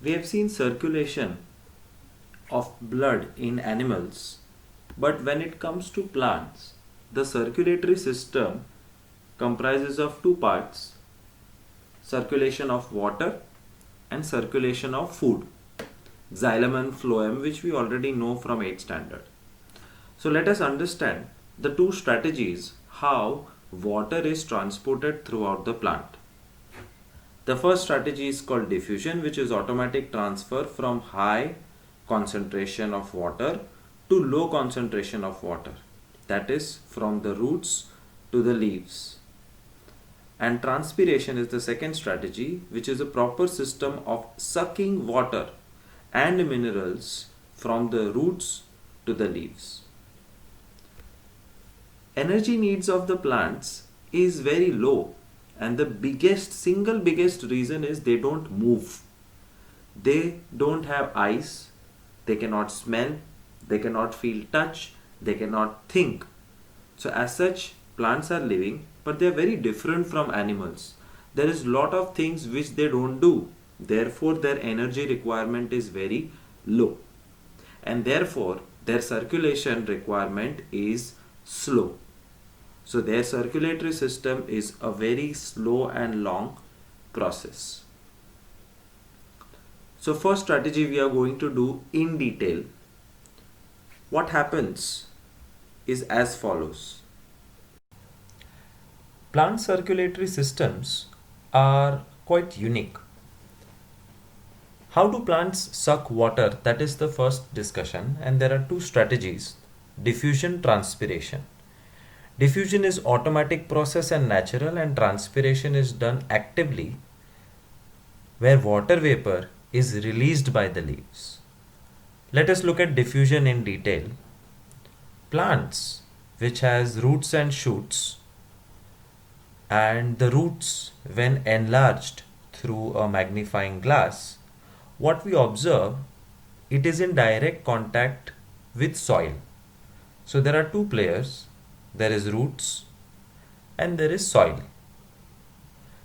We have seen circulation of blood in animals, but when it comes to plants, the circulatory system comprises of two parts: circulation of water and circulation of food, xylem and phloem, which we already know from 8th standard. So let us understand the two strategies how water is transported throughout the plant. The first strategy is called diffusion, which is automatic transfer from high concentration of water to low concentration of water, that is from the roots to the leaves. And transpiration is the second strategy, which is a proper system of sucking water and minerals from the roots to the leaves. Energy needs of the plants is very low, and the single biggest reason is they don't move. They don't have eyes, they cannot smell, they cannot feel touch, they cannot think. So as such, plants are living, but they are very different from animals. There is lot of things which they don't do. Therefore, their energy requirement is very low. And therefore, their circulation requirement is slow. So their circulatory system is a very slow and long process. So first strategy we are going to do in detail. What happens is as follows. Plant circulatory systems are quite unique. How do plants suck water? That is the first discussion, and there are two strategies: diffusion, transpiration. Diffusion is automatic process and natural, and transpiration is done actively where water vapor is released by the leaves. Let us look at diffusion in detail. Plants which has roots and shoots, and the roots when enlarged through a magnifying glass, what we observe, it is in direct contact with soil. So there are two players. There is roots and there is soil.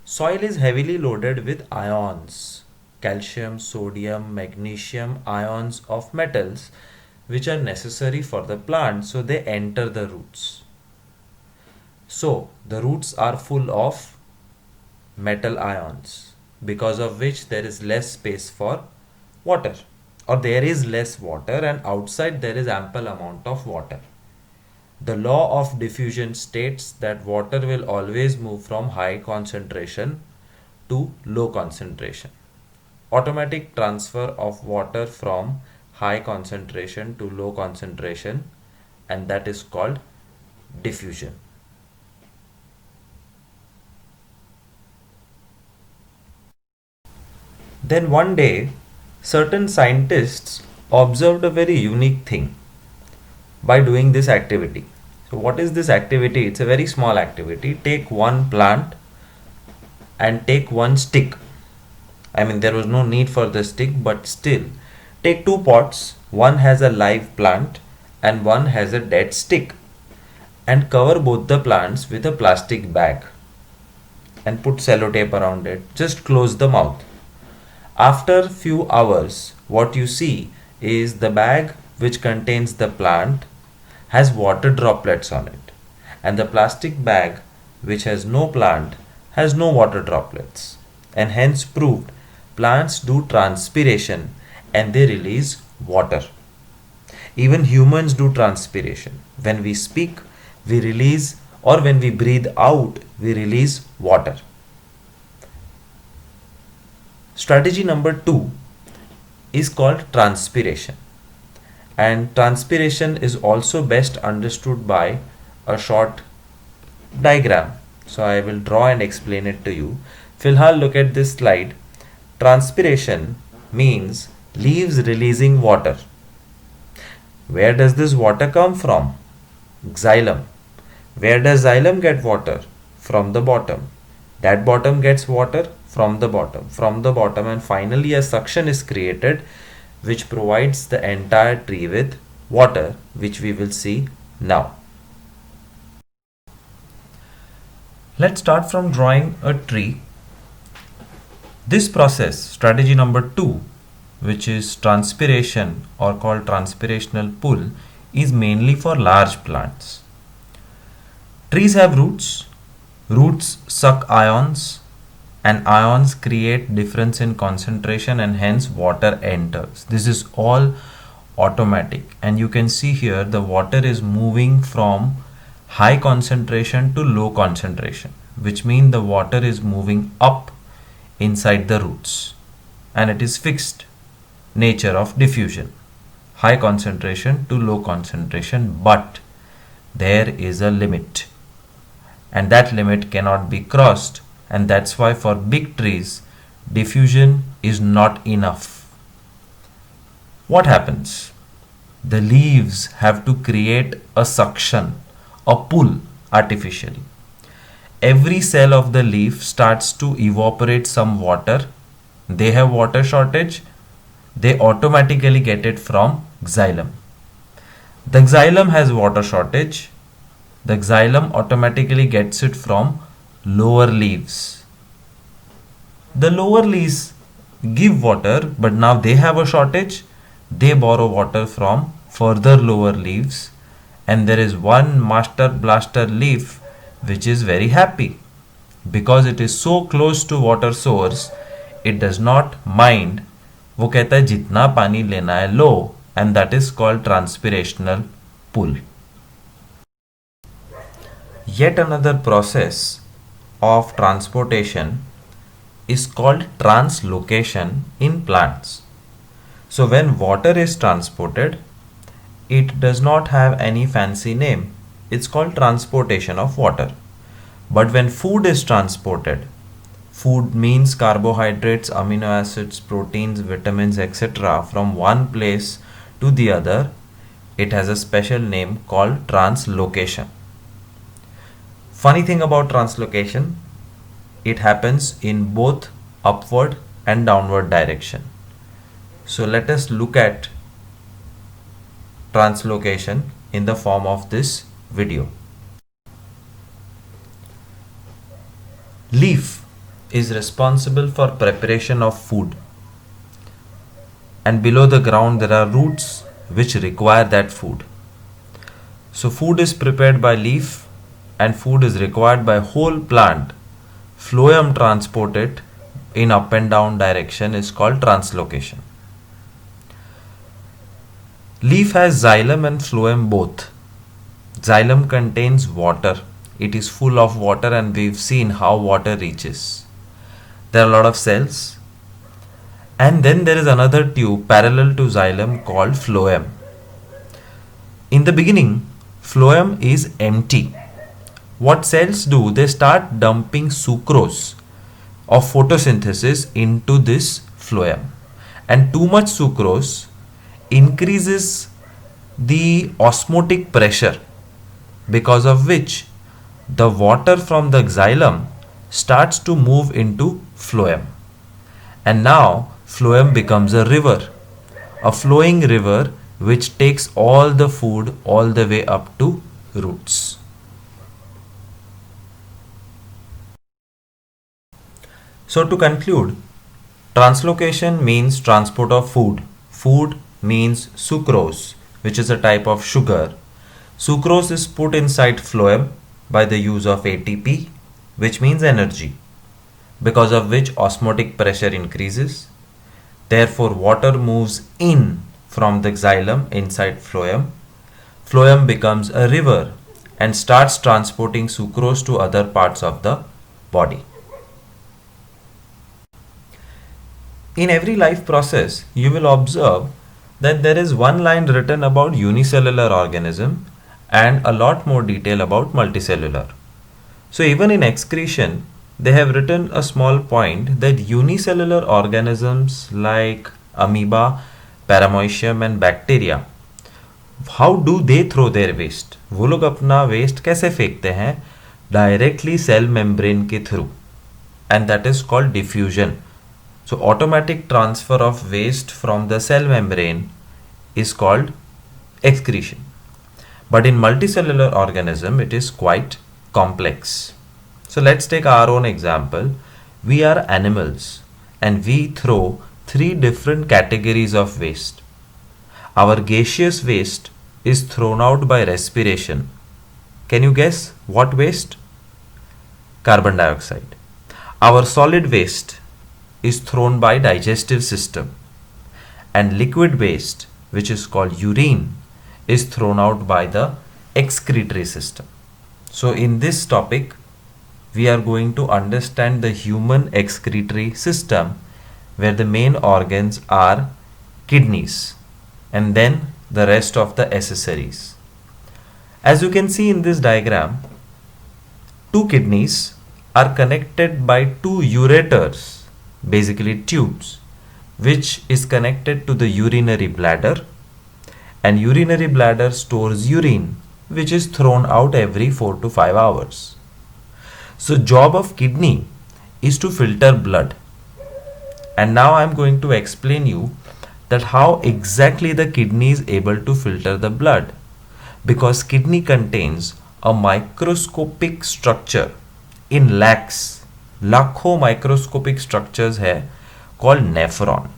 Soil is heavily loaded with ions, calcium, sodium, magnesium, ions of metals which are necessary for the plant, so they enter the roots. So the roots are full of metal ions, because of which there is less space for water, or there is less water, and outside there is ample amount of water. The law of diffusion states that water will always move from high concentration to low concentration. Automatic transfer of water from high concentration to low concentration, and that is called diffusion. Then one day, certain scientists observed a very unique thing by doing this activity. So what is this activity? It's a very small activity. Take one plant and take one stick. I mean, there was no need for the stick, but still, take two pots. One has a live plant and one has a dead stick, and cover both the plants with a plastic bag and put sellotape around it. Just close the mouth. After few hours, what you see is the bag which contains the plant has water droplets on it, and the plastic bag which has no plant has no water droplets, and hence proved plants do transpiration and they release water. Even humans do transpiration. When we speak, we release, or when we breathe out, we release water. Strategy number 2 is called transpiration, and transpiration is also best understood by a short diagram. So I will draw and explain it to you. Filhal, look at this slide. Transpiration means leaves releasing water. Where does this water come from? Xylem. Where does xylem get water? From the bottom. That bottom gets water from the bottom, and finally a suction is created which provides the entire tree with water, which we will see now. Let's start from drawing a tree. This process, strategy number 2, which is transpiration or called transpirational pull, is mainly for large plants. Trees have roots. Roots suck ions, and ions create difference in concentration, and hence water enters. This is all automatic, and you can see here the water is moving from high concentration to low concentration, which means the water is moving up inside the roots, and it is fixed nature of diffusion, high concentration to low concentration, but there is a limit, and that limit cannot be crossed, and that's why for big trees diffusion is not enough. What happens? The leaves have to create a suction, a pull artificially. Every cell of the leaf starts to evaporate some water. They have water shortage, they automatically get it from xylem. The xylem has water shortage, the xylem automatically gets it from lower leaves. The lower leaves give water, but now they have a shortage. They borrow water from further lower leaves, and there is one master blaster leaf which is very happy because it is so close to water source. It does not mind. वो कहता है जितना पानी लेना है लो, and that is called transpirational pull. Yet another process of transportation is called translocation in plants. So when water is transported, it does not have any fancy name. It's called transportation of water. But when food is transported, food means carbohydrates, amino acids, proteins, vitamins, etc., from one place to the other, it has a special name called translocation. Funny thing about translocation, it happens in both upward and downward direction. So let us look at translocation in the form of this video. Leaf is responsible for preparation of food, and below the ground there are roots which require that food. So food is prepared by leaf and food is required by whole plant. Phloem transport it in up and down direction is called translocation. Leaf has xylem and phloem both. Xylem contains water. It is full of water, and we've seen how water reaches. There are a lot of cells, and then there is another tube parallel to xylem called phloem. In the beginning, phloem is empty. What cells do? They start dumping sucrose of photosynthesis into this phloem, and too much sucrose increases the osmotic pressure, because of which the water from the xylem starts to move into phloem, and now phloem becomes a river, a flowing river which takes all the food all the way up to roots. So to conclude, translocation means transport of food. Food means sucrose, which is a type of sugar. Sucrose is put inside phloem by the use of ATP, which means energy, because of which osmotic pressure increases. Therefore, water moves in from the xylem inside phloem. Phloem becomes a river and starts transporting sucrose to other parts of the body. In every life process, you will observe that there is one line written about unicellular organism and a lot more detail about multicellular. So even in excretion, they have written a small point that unicellular organisms like amoeba, paramecium and bacteria, how do they throw their waste? वो लोग अपना waste कैसे फेंकते हैं? Directly cell membrane के through, and that is called diffusion. So automatic transfer of waste from the cell membrane is called excretion. But in multicellular organism, it is quite complex. So let's take our own example. We are animals and we throw three different categories of waste. Our gaseous waste is thrown out by respiration. Can you guess what waste? Carbon dioxide. Our solid waste is thrown by digestive system, and liquid waste, which is called urine, is thrown out by the excretory system. So in this topic we are going to understand the human excretory system, where the main organs are kidneys and then the rest of the accessories. As you can see in this diagram, two kidneys are connected by two ureters, basically tubes, which is connected to the urinary bladder, and urinary bladder stores urine, which is thrown out every 4 to 5 hours. So job of kidney is to filter blood. And now I am going to explain you that how exactly the kidney is able to filter the blood, because kidney contains a microscopic structure in lakhs, lakho microscopic structures hai called nephron.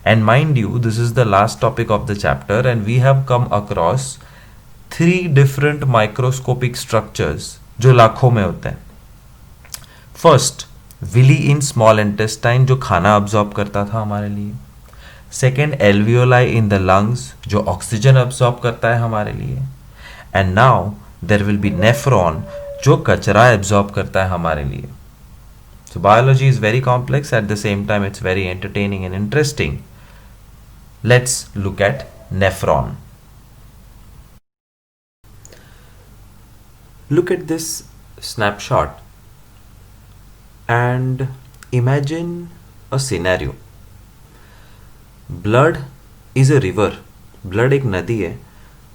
And mind you, this is the last topic of the chapter, and we have come across three different microscopic structures जो लाखों में होते हैं. First, villi in small intestine जो खाना absorb करता था हमारे लिए. Second, alveoli in the lungs जो ऑक्सीजन अब्सॉर्ब करता है हमारे लिए. And now there will be nephron जो कचरा एब्सॉर्ब करता है हमारे लिए. So biology is very complex, at the same time it's very entertaining and interesting. Let's look at nephron. Look at this snapshot and imagine a scenario. Blood is a river. Blood एक नदी है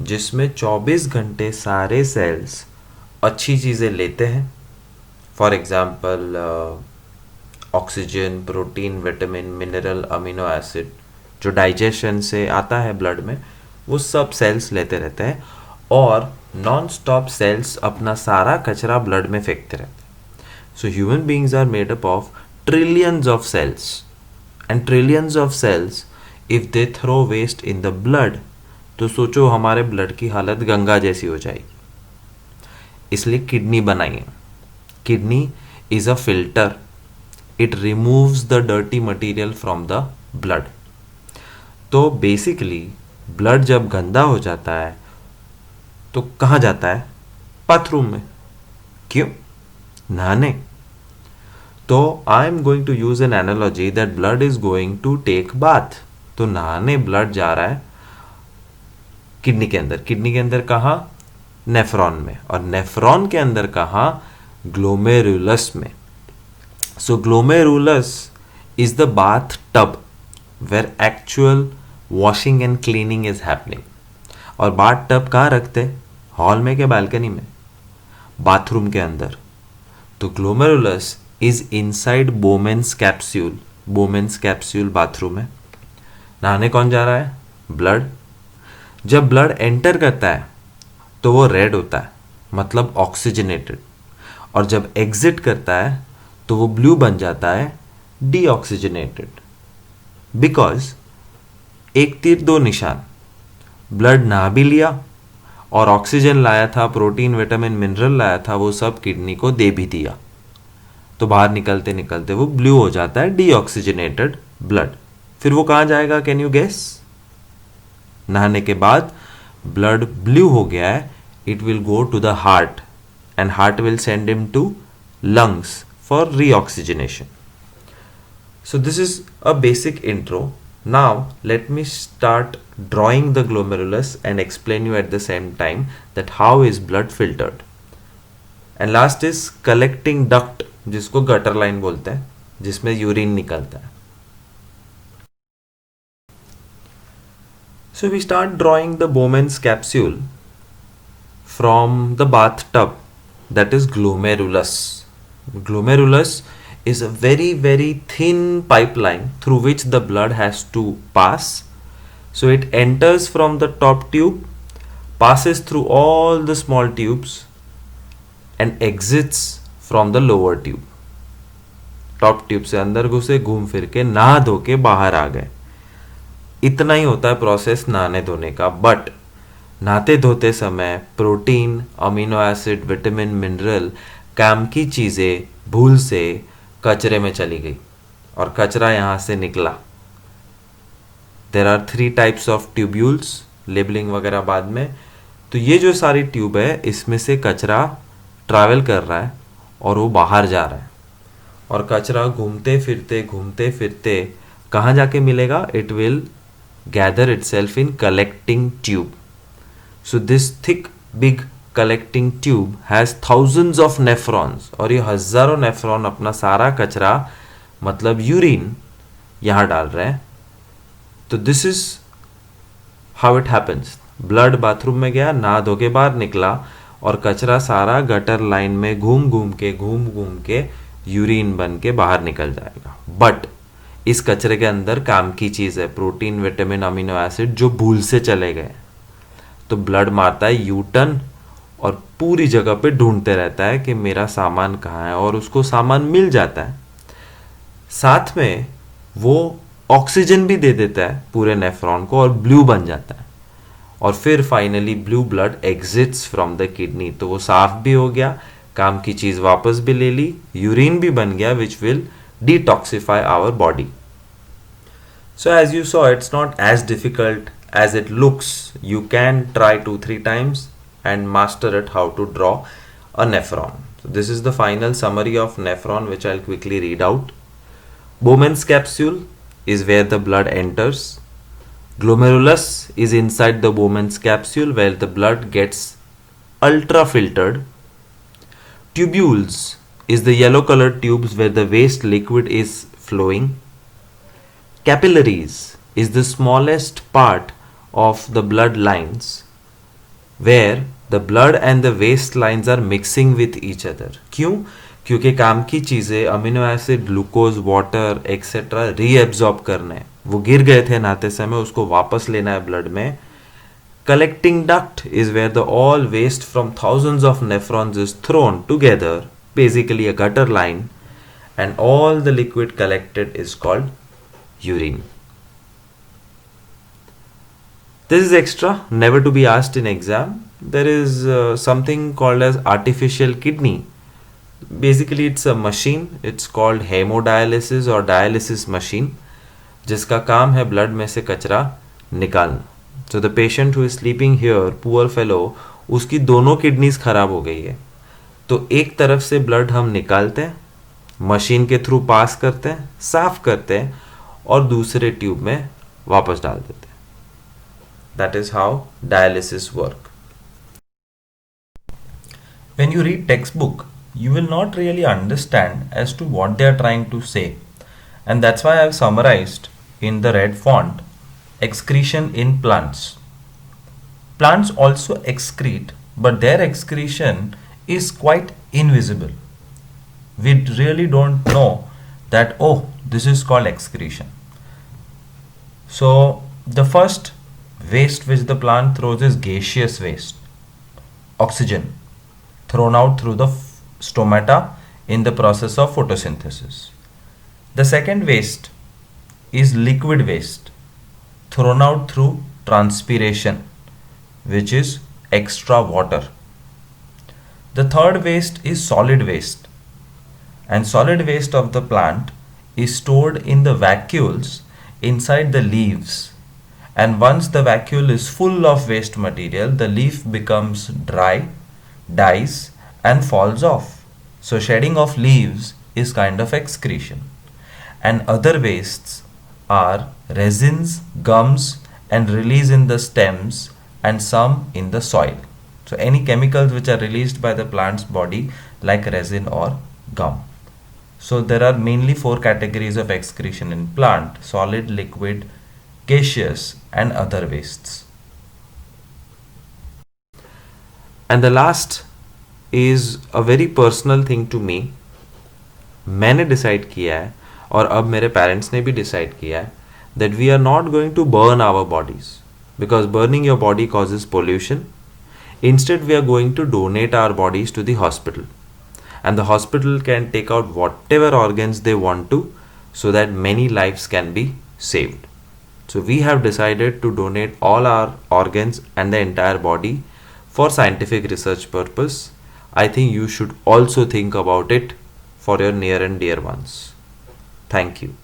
जिसमें 24 घंटे सारे sales अच्छी चीज़ें लेते हैं. For example oxygen, protein, vitamin, mineral, amino acid जो डाइजेशन से आता है ब्लड में, वो सब सेल्स लेते रहते हैं और नॉन स्टॉप सेल्स अपना सारा कचरा ब्लड में फेंकते रहते हैं. So human beings are made up of trillions of cells, and trillions of cells if they throw waste in the blood, तो सोचो हमारे ब्लड की हालत गंगा जैसी हो जाएगी. इसलिए किडनी बनाइए. Kidney is a filter. It removes the dirty material from the blood. तो basically blood जब गंदा हो जाता है तो कहाँ जाता है? बाथरूम में. क्यों? नहाने. तो I am going to use an analogy that blood is going to take bath. तो नहाने blood जा रहा है किडनी के अंदर. किडनी के अंदर कहाँ? नेफ्रॉन में. और नेफ्रॉन के अंदर कहाँ? ग्लोमेरुलस में. So glomerulus is the bathtub where actual washing and cleaning is happening. और bathtub कहाँ रखते हैं? हॉल में क्या बालकनी में? बाथरूम के अंदर. तो glomerulus is inside Bowman's capsule. Bowman's capsule bathroom है. नहाने कौन जा रहा है? ब्लड. जब ब्लड एंटर करता है तो वो रेड होता है, मतलब ऑक्सीजनेटेड. और जब एग्जिट करता है तो वो ब्लू बन जाता है, डीऑक्सीजनेटेड. बिकॉज एक तीर दो निशान. ब्लड नहा भी लिया और ऑक्सीजन लाया था, प्रोटीन, विटामिन, मिनरल लाया था, वो सब किडनी को दे भी दिया. तो बाहर निकलते निकलते वो ब्लू हो जाता है, डीऑक्सीजनेटेड ब्लड. फिर वो कहाँ जाएगा? Can you guess? नहाने के बाद ब्लड ब्लू हो गया है, it will go to the heart, and heart will send him to lungs for reoxygenation. So this is a basic intro. Now let me start drawing the glomerulus and explain you at the same time that how is blood filtered. And last is collecting duct, जिसको gutter line बोलते हैं, जिसमें urine निकलता है. So we start drawing the Bowman's capsule from the bathtub. That is glomerulus. Glomerulus is a very very thin pipeline through which the blood has to pass. So it enters from the top tube, passes through all the small tubes and exits from the lower tube. Top tube से अंदर घुसे, घूम फिर के नहा धो के बाहर आ गए। इतना ही होता है प्रोसेस नहाने धोने का। बट नहाते धोते समय protein, amino acid, vitamin, mineral, काम की चीज़ें भूल से कचरे में चली गई और कचरा यहाँ से निकला। There are 3 types of tubules, labelling वगैरह बाद में। तो ये जो सारी ट्यूब है इसमें से कचरा ट्रैवल कर रहा है और वो बाहर जा रहा है, और कचरा घूमते फिरते कहाँ जाके मिलेगा? It will gather itself in collecting tube. So this thick big collecting tube has thousands of nephrons, और ये हजारों नेफ्रॉन अपना सारा कचरा मतलब यूरिन यहाँ डाल रहे हैं। तो this is how it happens. Blood bathroom में गया, नहा धो के बाहर निकला और कचरा सारा गटर लाइन में घूम घूम के यूरिन बन के बाहर निकल जाएगा। बट इस कचरे के अंदर काम की चीज़ है, प्रोटीन, विटामिन, अमीनो एसिड, जो भूल से चले गए। तो ब्लड मारता है यू टर्न और पूरी जगह पे ढूंढते रहता है कि मेरा सामान कहाँ है, और उसको सामान मिल जाता है। साथ में वो ऑक्सीजन भी दे देता है पूरे नेफ्रॉन को और ब्लू बन जाता है, और फिर finally blue blood exits from the kidney. तो वो साफ भी हो गया, काम की चीज़ वापस भी ले ली, यूरिन भी बन गया which will detoxify our body. So as you saw, it's not as difficult as it looks. You can try 2-3 times and master it how to draw a nephron. So this is the final summary of nephron, which I'll quickly read out. Bowman's capsule is where the blood enters. Glomerulus is inside the Bowman's capsule where the blood gets ultra filtered. Tubules is the yellow colored tubes where the waste liquid is flowing. Capillaries is the smallest part of the blood lines where the blood and the waste lines are mixing with each other. क्यों? क्योंकि काम की चीज़ें, amino acid, glucose, water etcetera reabsorb करने हैं। वो गिर गए थे नहाते समय, उसको वापस लेना है ब्लड में। Collecting duct is where the all waste from thousands of nephrons is thrown together, basically a gutter line, and all the liquid collected is called urine. This is extra, never to be asked in exam. There is something called as artificial kidney. Basically it's a machine, it's called hemodialysis or dialysis machine, जिसका काम है blood में से कचरा निकालना. So the patient who is sleeping here, poor fellow, उसकी दोनों kidneys खराब हो गई है। तो एक तरफ से ब्लड हम निकालते हैं, मशीन के थ्रू पास करते हैं, साफ करते हैं और दूसरे ट्यूब में वापस डाल देते हैं। That is how dialysis work. When you read textbook, you will not really understand as to what they are trying to say, and that's why I have summarized in the red font excretion in plants. Plants also excrete, but their excretion is quite invisible. We really don't know that, oh, this is called excretion. So the first waste which the plant throws is gaseous waste, oxygen thrown out through the stomata in the process of photosynthesis. The second waste is liquid waste thrown out through transpiration, which is extra water. The third waste is solid waste, and solid waste of the plant is stored in the vacuoles inside the leaves, and once the vacuole is full of waste material, the leaf becomes dry, dies and falls off. So shedding of leaves is kind of excretion. And other wastes are resins, gums, and release in the stems and some in the soil. So any chemicals which are released by the plant's body like resin or gum. So there are mainly 4 categories of excretion in plant: solid, liquid, gaseous and other wastes. And the last is a very personal thing to me. मैंने decide किया है और अब मेरे parents ने भी decide किया है that we are not going to burn our bodies, because burning your body causes pollution. Instead we are going to donate our bodies to the hospital, and the hospital can take out whatever organs they want to so that many lives can be saved. So we have decided to donate all our organs and the entire body for scientific research purpose. I think you should also think about it for your near and dear ones. Thank you.